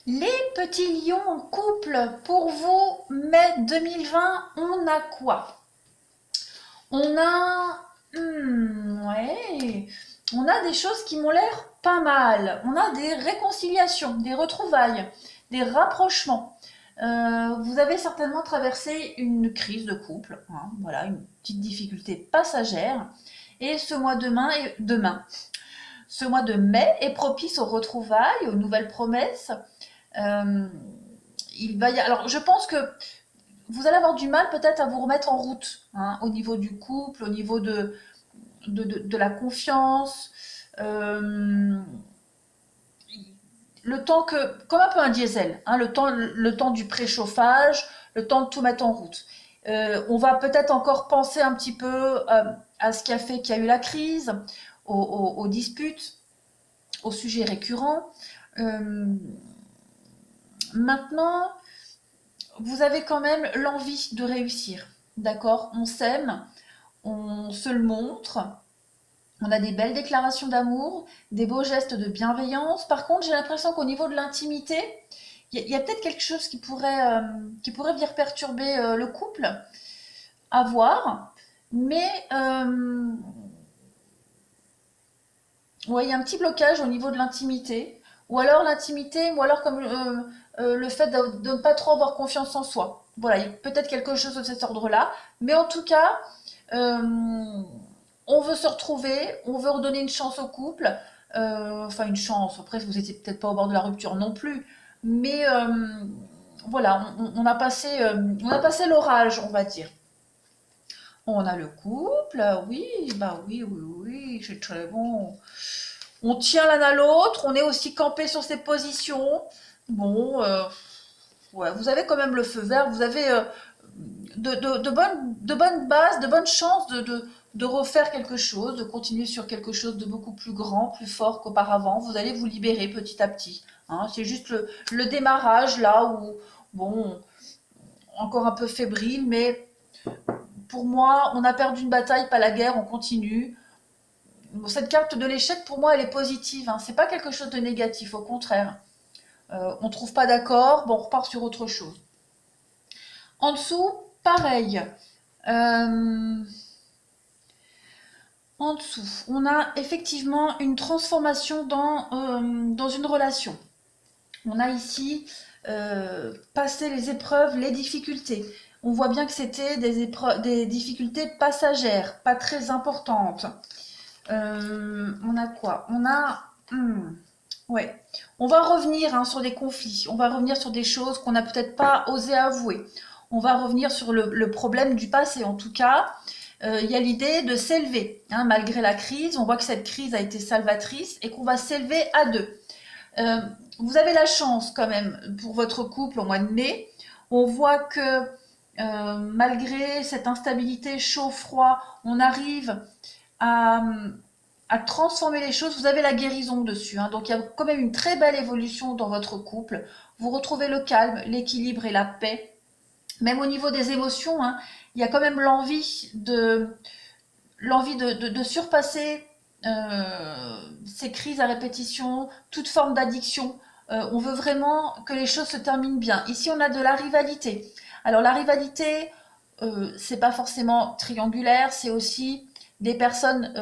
Les petits lions en couple, pour vous, mai 2020, on a quoi? On a... ouais. On a des choses qui m'ont l'air pas mal. On a des réconciliations, des retrouvailles, des rapprochements. Vous avez certainement traversé une crise de couple, hein, voilà, une petite difficulté passagère. Et ce mois de mai est propice aux retrouvailles, aux nouvelles promesses. Euh, alors, je pense que vous allez avoir du mal peut-être à vous remettre en route, hein, au niveau du couple, au niveau de la confiance. Euh, le temps que, comme un peu un diesel, hein, le temps du préchauffage, le temps de tout mettre en route. On va peut-être encore penser un petit peu à ce qui a fait qu'il y a eu la crise, aux disputes, aux sujets récurrents. Euh, Maintenant, vous avez quand même l'envie de réussir, d'accord? On s'aime, on se le montre, on a des belles déclarations d'amour, des beaux gestes de bienveillance. Par contre, j'ai l'impression qu'au niveau de l'intimité, il y a peut-être quelque chose qui pourrait venir perturber le couple, à voir. Mais ouais, il y a un petit blocage au niveau de l'intimité. Ou alors l'intimité, ou alors comme le fait de ne pas trop avoir confiance en soi. Voilà, il y a peut-être quelque chose de cet ordre-là. Mais en tout cas, euh, on veut se retrouver, on veut redonner une chance au couple. Enfin, une chance. Après, vous étiez peut-être pas au bord de la rupture non plus. Mais voilà, on a passé l'orage, on va dire. On a le couple, oui, bah oui, oui, oui, c'est très bon. On tient l'un à l'autre, on est aussi campé sur ses positions. Bon, ouais, vous avez quand même le feu vert, vous avez de bonnes bases, de bonnes chances de refaire quelque chose, de continuer sur quelque chose de beaucoup plus grand, plus fort qu'auparavant. Vous allez vous libérer petit à petit, hein. C'est juste le démarrage là où, bon, encore un peu fébrile, mais pour moi, on a perdu une bataille, pas la guerre, on continue. Cette carte de l'échec, pour moi, elle est positive, hein. C'est pas quelque chose de négatif, au contraire. On trouve pas d'accord, bon, on repart sur autre chose. En dessous, pareil. Euh, En dessous, on a effectivement une transformation dans une relation. On a ici passé les épreuves, les difficultés. On voit bien que c'était des difficultés passagères, pas très importantes. On a quoi? Ouais. On va revenir, hein, sur des conflits. On va revenir sur des choses qu'on n'a peut-être pas osé avouer. On va revenir sur le problème du passé. En tout cas, il y a l'idée de s'élever, hein, malgré la crise. On voit que cette crise a été salvatrice et qu'on va s'élever à deux. Euh, Vous avez la chance quand même pour votre couple au mois de mai. On voit que malgré cette instabilité chaud-froid, on arrive à, à transformer les choses. Vous avez la guérison dessus, hein. Donc il y a quand même une très belle évolution dans votre couple. Vous retrouvez le calme, l'équilibre et la paix. Même au niveau des émotions, hein, il y a quand même l'envie de surpasser ces crises à répétition, toute forme d'addiction. On veut vraiment que les choses se terminent bien. Ici, on a de la rivalité. Alors la rivalité, c'est pas forcément triangulaire, c'est aussi des personnes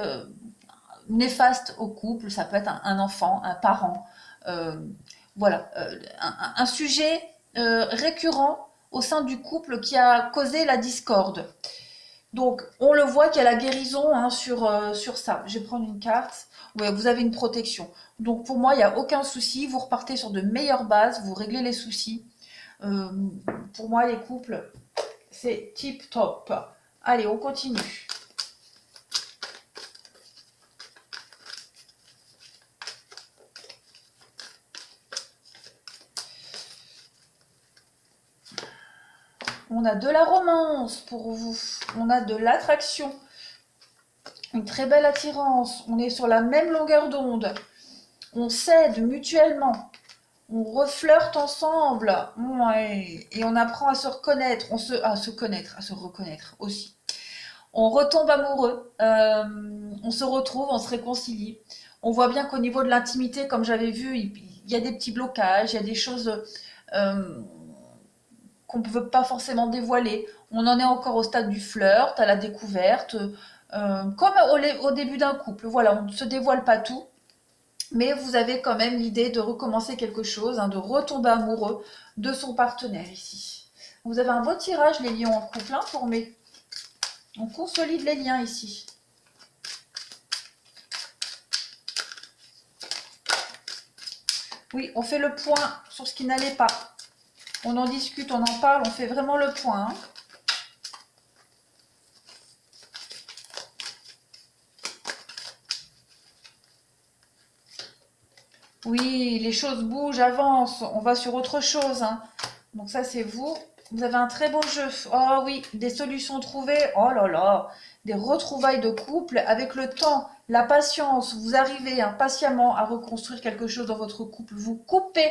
néfastes au couple. Ça peut être un enfant, un parent. Euh, voilà, un sujet récurrent au sein du couple qui a causé la discorde. Donc, on le voit qu'il y a la guérison, hein, sur ça. Je vais prendre une carte. Ouais, vous avez une protection. Donc, pour moi, il n'y a aucun souci. Vous repartez sur de meilleures bases. Vous réglez les soucis. Euh, pour moi, les couples, c'est tip top. Allez, on continue. On a de la romance pour vous. On a de l'attraction. Une très belle attirance. On est sur la même longueur d'onde. On s'aide mutuellement. On refleurte ensemble, ouais. Et on apprend à se reconnaître, à se connaître, à se reconnaître aussi. On retombe amoureux, on se retrouve, on se réconcilie. On voit bien qu'au niveau de l'intimité, comme j'avais vu, il y a des petits blocages, il y a des choses euh, qu'on ne veut pas forcément dévoiler. On en est encore au stade du flirt, à la découverte, comme au début d'un couple. Voilà, on ne se dévoile pas tout, mais vous avez quand même l'idée de recommencer quelque chose, hein, de retomber amoureux de son partenaire ici. Vous avez un beau tirage, les lions en couple, hein, on consolide les liens ici. Oui, on fait le point sur ce qui n'allait pas. On en discute, on en parle, on fait vraiment le point, hein. Oui, les choses bougent, avancent, on va sur autre chose, hein. Donc ça, c'est vous. Vous avez un très beau jeu. Oh oui, des solutions trouvées. Oh là là, des retrouvailles de couple avec le temps, la patience. Vous arrivez, hein, patiemment à reconstruire quelque chose dans votre couple. Vous coupez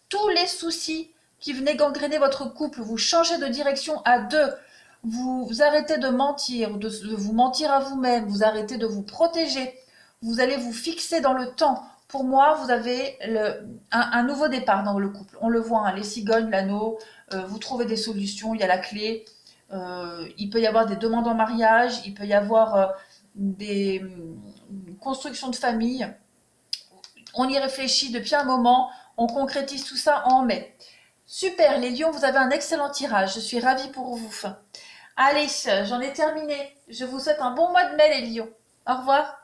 tous les soucis qui venaient gangréner votre couple. Vous changez de direction à deux. Vous arrêtez de mentir, de vous mentir à vous-même. Vous arrêtez de vous protéger. Vous allez vous fixer dans le temps. Pour moi, vous avez un nouveau départ dans le couple. On le voit, hein, les cigognes, l'anneau, vous trouvez des solutions, il y a la clé. Il peut y avoir des demandes en mariage, il peut y avoir des constructions de famille. On y réfléchit depuis un moment, on concrétise tout ça en mai. Super, les lions, vous avez un excellent tirage. Je suis ravie pour vous. Allez, j'en ai terminé. Je vous souhaite un bon mois de mai, les lions. Au revoir.